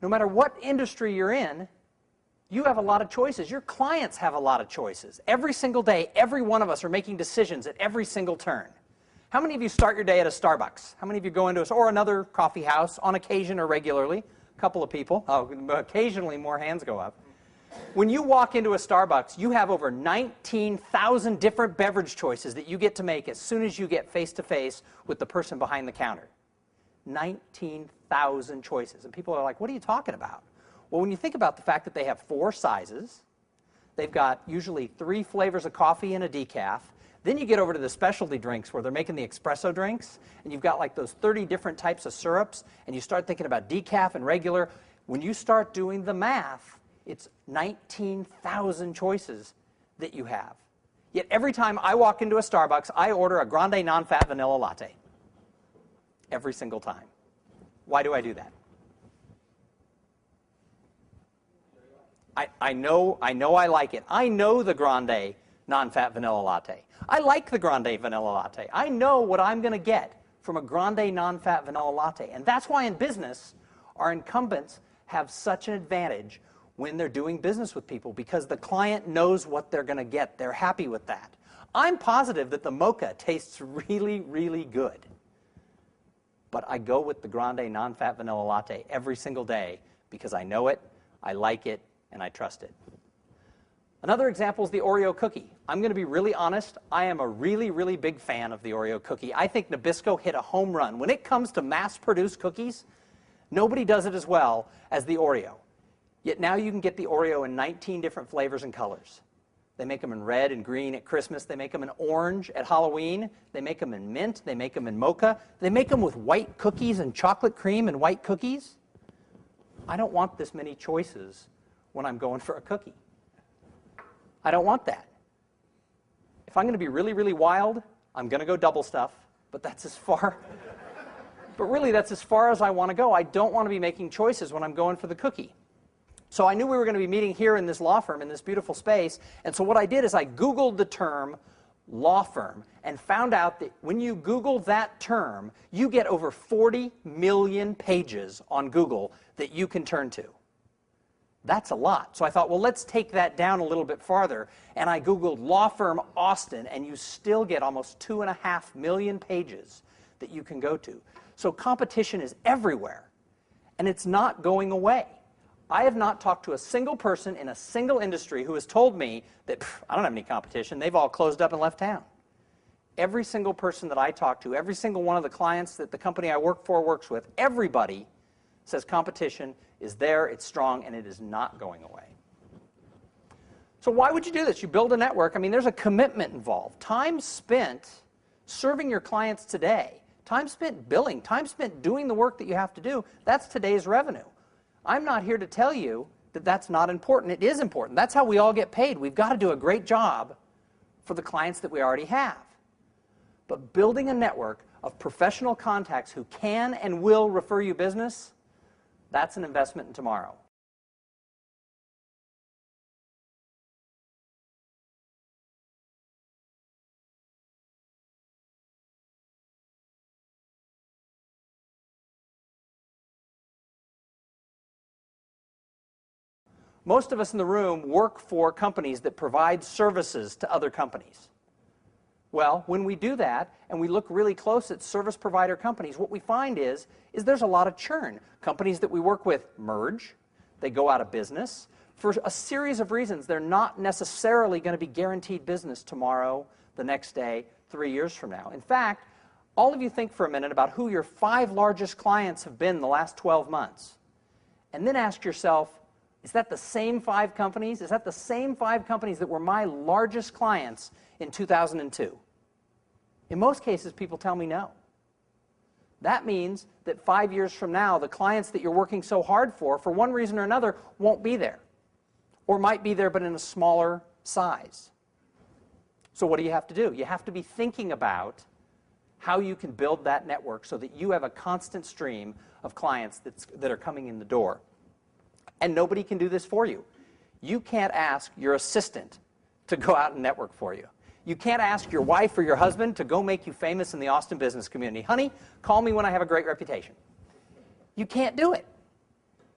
No matter what industry you're in, you have a lot of choices. Your clients have a lot of choices. Every single day, every one of us are making decisions at every single turn. How many of you start your day at a Starbucks? How many of you go into or another coffee house on occasion or regularly? A couple of people. Oh, occasionally more hands go up. When you walk into a Starbucks, you have over 19,000 different beverage choices that you get to make as soon as you get face-to-face with the person behind the counter. 19,000 choices. And people are like, what are you talking about? Well, when you think about the fact that they have 4 sizes, they've got usually 3 flavors of coffee and a decaf. Then you get over to the specialty drinks where they're making the espresso drinks, and you've got like those 30 different types of syrups, and you start thinking about decaf and regular. When you start doing the math, it's 19,000 choices that you have. Yet every time I walk into a Starbucks, I order a grande non-fat vanilla latte. Every single time. Why do I do that? I know I like it. I know the grande non-fat vanilla latte. I like the grande vanilla latte. I know what I'm going to get from a grande non-fat vanilla latte. And that's why in business, our incumbents have such an advantage when they're doing business with people, because the client knows what they're going to get. They're happy with that. I'm positive that the mocha tastes really, really good. But I go with the grande non-fat vanilla latte every single day because I know it, I like it, and I trust it. Another example is the Oreo cookie. I'm going to be really honest. I am a really, really big fan of the Oreo cookie. I think Nabisco hit a home run. When it comes to mass-produced cookies, nobody does it as well as the Oreo. Yet now you can get the Oreo in 19 different flavors and colors. They make them in red and green at Christmas. They make them in orange at Halloween. They make them in mint. They make them in mocha. They make them with white cookies and chocolate cream and white cookies. I don't want this many choices when I'm going for a cookie. I don't want that. If I'm going to be really, really wild, I'm going to go double stuff, but that's as far. But really, that's as far as I want to go. I don't want to be making choices when I'm going for the cookie. So I knew we were going to be meeting here in this law firm, in this beautiful space, and so what I did is I Googled the term law firm and found out that when you Google that term, you get over 40 million pages on Google that you can turn to. That's a lot. So I thought, well, let's take that down a little bit farther, and I Googled law firm Austin, and you still get almost 2.5 million pages that you can go to. So competition is everywhere, and it's not going away. I have not talked to a single person in a single industry who has told me that, I don't have any competition. They've all closed up and left town. Every single person that I talk to, every single one of the clients that the company I work for works with, everybody says competition is there, it's strong, and it is not going away. So why would you do this? You build a network. I mean, there's a commitment involved. Time spent serving your clients today, time spent billing, time spent doing the work that you have to do, that's today's revenue. I'm not here to tell you that that's not important. It is important. That's how we all get paid. We've got to do a great job for the clients that we already have. But building a network of professional contacts who can and will refer you business, that's an investment in tomorrow. Most of us in the room work for companies that provide services to other companies. Well, when we do that and we look really close at service provider companies, what we find is there's a lot of churn. Companies that we work with merge, they go out of business. For a series of reasons, they're not necessarily going to be guaranteed business tomorrow, the next day, 3 years from now. In fact, all of you think for a minute about who your 5 largest clients have been in the last 12 months. And then ask yourself, is that the same 5 companies? Is that the same 5 companies that were my largest clients in 2002? In most cases, people tell me no. That means that 5 years from now, the clients that you're working so hard for one reason or another, won't be there. Or might be there, but in a smaller size. So what do you have to do? You have to be thinking about how you can build that network so that you have a constant stream of clients that are coming in the door. And nobody can do this for you. You can't ask your assistant to go out and network for you. You can't ask your wife or your husband to go make you famous in the Austin business community. Honey, call me when I have a great reputation. You can't do it.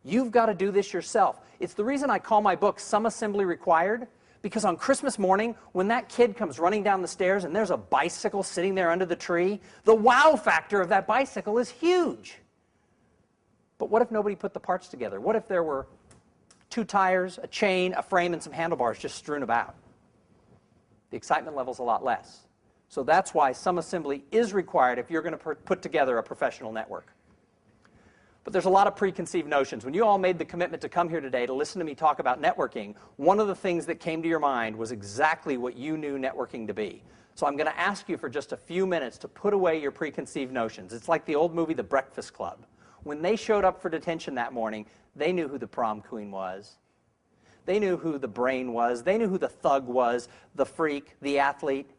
You've got to do this yourself. It's the reason I call my book Some Assembly Required, because on Christmas morning, when that kid comes running down the stairs and there's a bicycle sitting there under the tree, the wow factor of that bicycle is huge. But what if nobody put the parts together? What if there were 2 tires, a chain, a frame, and some handlebars just strewn about? The excitement level's a lot less. So that's why some assembly is required if you're going to put together a professional network. But there's a lot of preconceived notions. When you all made the commitment to come here today to listen to me talk about networking, one of the things that came to your mind was exactly what you knew networking to be. So I'm going to ask you for just a few minutes to put away your preconceived notions. It's like the old movie The Breakfast Club. When they showed up for detention that morning, they knew who the prom queen was. They knew who the brain was. They knew who the thug was, the freak, the athlete.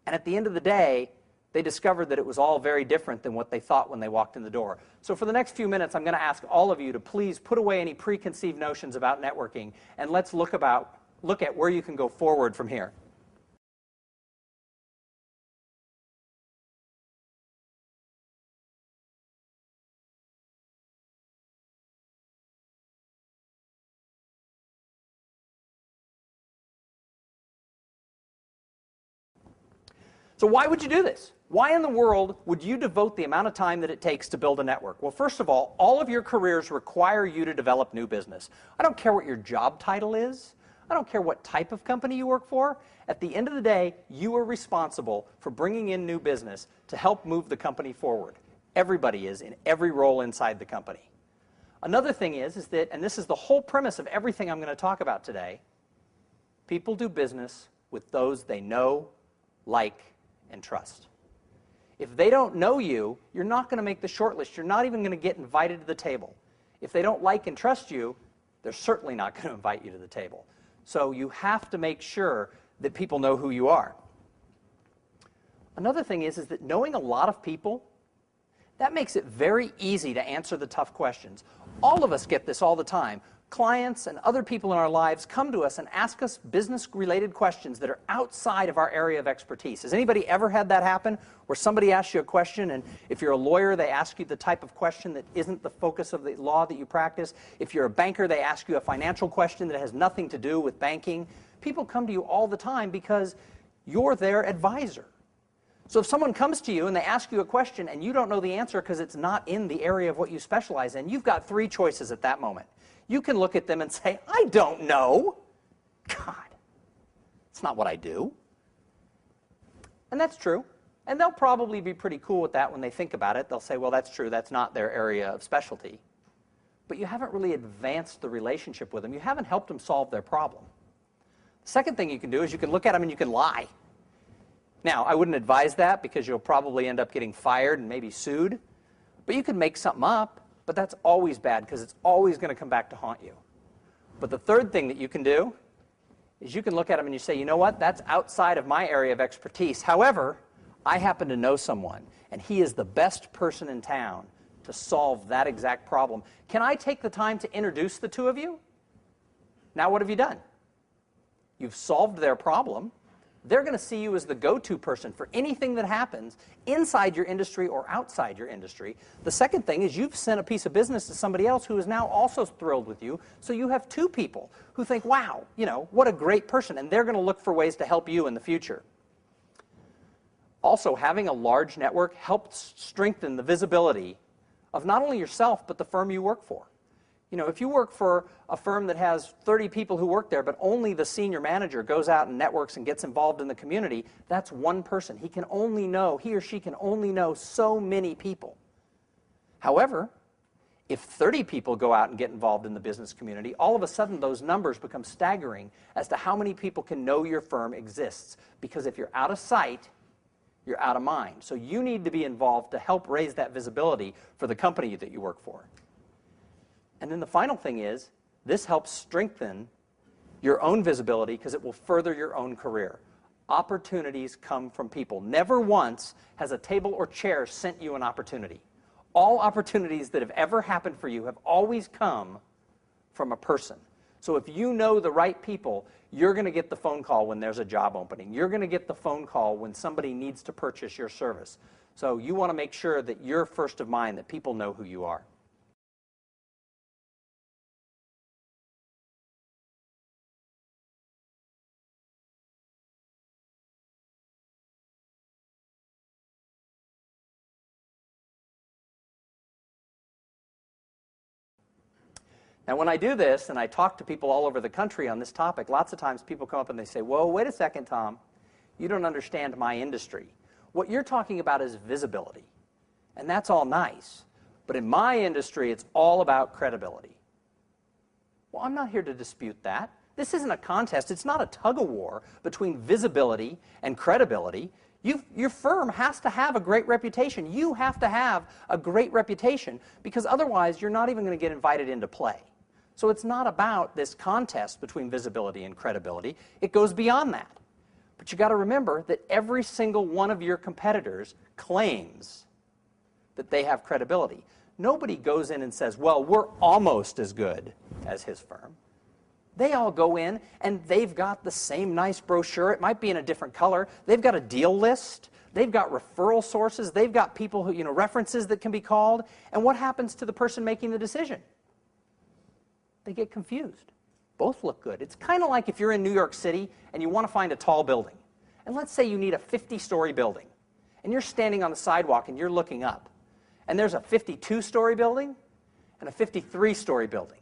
And at the end of the day, they discovered that it was all very different than what they thought when they walked in the door. So for the next few minutes, I'm going to ask all of you to please put away any preconceived notions about networking, and let's look at where you can go forward from here. So why would you do this? Why in the world would you devote the amount of time that it takes to build a network? Well, first of all of your careers require you to develop new business. I don't care what your job title is. I don't care what type of company you work for. At the end of the day, you are responsible for bringing in new business to help move the company forward. Everybody is in every role inside the company. Another thing is that, and this is the whole premise of everything I'm going to talk about today, people do business with those they know, like, and trust. If they don't know you, you're not going to make the shortlist. You're not even going to get invited to the table. If they don't like and trust you, they're certainly not going to invite you to the table. So you have to make sure that people know who you are. Another thing is that knowing a lot of people, that makes it very easy to answer the tough questions. All of us get this all the time. Clients and other people in our lives come to us and ask us business-related questions that are outside of our area of expertise. Has anybody ever had that happen, where somebody asks you a question, and if you're a lawyer, they ask you the type of question that isn't the focus of the law that you practice? If you're a banker, they ask you a financial question that has nothing to do with banking. People come to you all the time because you're their advisor. So if someone comes to you and they ask you a question and you don't know the answer because it's not in the area of what you specialize in, you've got 3 choices at that moment. You can look at them and say, I don't know. God, it's not what I do. And that's true. And they'll probably be pretty cool with that when they think about it. They'll say, well, that's true. That's not their area of specialty. But you haven't really advanced the relationship with them. You haven't helped them solve their problem. The second thing you can do is you can look at them and you can lie. Now, I wouldn't advise that because you'll probably end up getting fired and maybe sued. But you can make something up. But that's always bad because it's always going to come back to haunt you. But the third thing that you can do is you can look at them and you say, you know what, that's outside of my area of expertise. However, I happen to know someone, and he is the best person in town to solve that exact problem. Can I take the time to introduce the 2 of you? Now what have you done? You've solved their problem. They're going to see you as the go-to person for anything that happens inside your industry or outside your industry. The second thing is you've sent a piece of business to somebody else who is now also thrilled with you. So you have 2 people who think, wow, you know, what a great person. And they're going to look for ways to help you in the future. Also, having a large network helps strengthen the visibility of not only yourself, but the firm you work for. You know, if you work for a firm that has 30 people who work there, but only the senior manager goes out and networks and gets involved in the community, that's one person. He or she can only know so many people. However, if 30 people go out and get involved in the business community, all of a sudden those numbers become staggering as to how many people can know your firm exists. Because if you're out of sight, you're out of mind. So you need to be involved to help raise that visibility for the company that you work for. And then the final thing is, this helps strengthen your own visibility because it will further your own career. Opportunities come from people. Never once has a table or chair sent you an opportunity. All opportunities that have ever happened for you have always come from a person. So if you know the right people, you're going to get the phone call when there's a job opening. You're going to get the phone call when somebody needs to purchase your service. So you want to make sure that you're first of mind, that people know who you are. And when I do this, and I talk to people all over the country on this topic, lots of times people come up and they say, whoa, wait a second, Tom. You don't understand my industry. What you're talking about is visibility. And that's all nice. But in my industry, it's all about credibility. Well, I'm not here to dispute that. This isn't a contest. It's not a tug-of-war between visibility and credibility. Your firm has to have a great reputation. You have to have a great reputation, because otherwise you're not even going to get invited into play. So it's not about this contest between visibility and credibility. It goes beyond that. But you got to remember that every single one of your competitors claims that they have credibility. Nobody goes in and says, well, we're almost as good as his firm. They all go in and they've got the same nice brochure. It might be in a different color. They've got a deal list. They've got referral sources. They've got people who, references that can be called. And what happens to the person making the decision? They get confused. Both look good. It's kind of like if you're in New York City and you want to find a tall building. And let's say you need a 50-story building. And you're standing on the sidewalk and you're looking up. And there's a 52-story building and a 53-story building.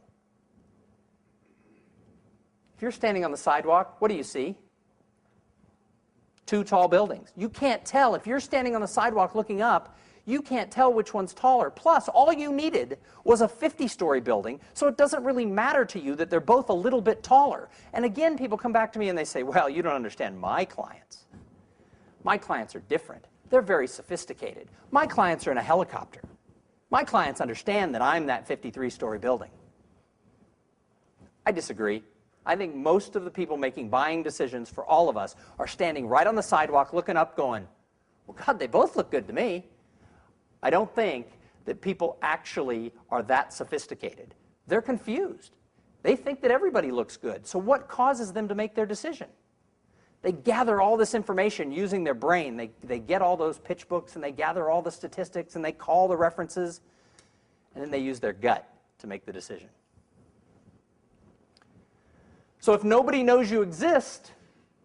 If you're standing on the sidewalk, what do you see? Two tall buildings. You can't tell. If you're standing on the sidewalk looking up, you can't tell which one's taller. Plus, all you needed was a 50-story building, so it doesn't really matter to you that they're both a little bit taller. And again, people come back to me and they say, well, you don't understand my clients. My clients are different. They're very sophisticated. My clients are in a helicopter. My clients understand that I'm that 53-story building. I disagree. I think most of the people making buying decisions for all of us are standing right on the sidewalk looking up going, well, God, they both look good to me. I don't think that people actually are that sophisticated. They're confused. They think that everybody looks good. So what causes them to make their decision? They gather all this information using their brain. They get all those pitch books and they gather all the statistics and they call the references, and then they use their gut to make the decision. So if nobody knows you exist,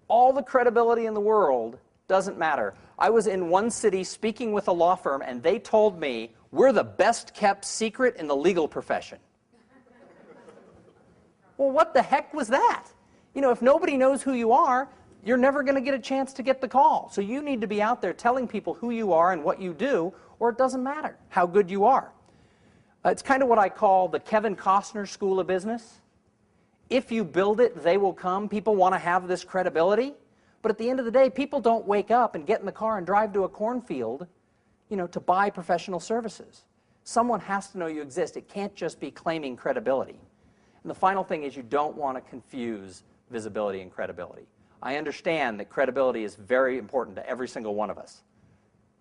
all the credibility in the world doesn't matter. I was in one city speaking with a law firm, and they told me, we're the best kept secret in the legal profession. Well, what the heck was that? If nobody knows who you are, you're never going to get a chance to get the call. So you need to be out there telling people who you are and what you do, or it doesn't matter how good you are. It's kind of what I call the Kevin Costner School of Business. If you build it, they will come. People want to have this credibility. But at the end of the day, people don't wake up and get in the car and drive to a cornfield, to buy professional services. Someone has to know you exist. It can't just be claiming credibility. And the final thing is you don't want to confuse visibility and credibility. I understand that credibility is very important to every single one of us,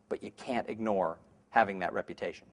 but you can't ignore having that reputation.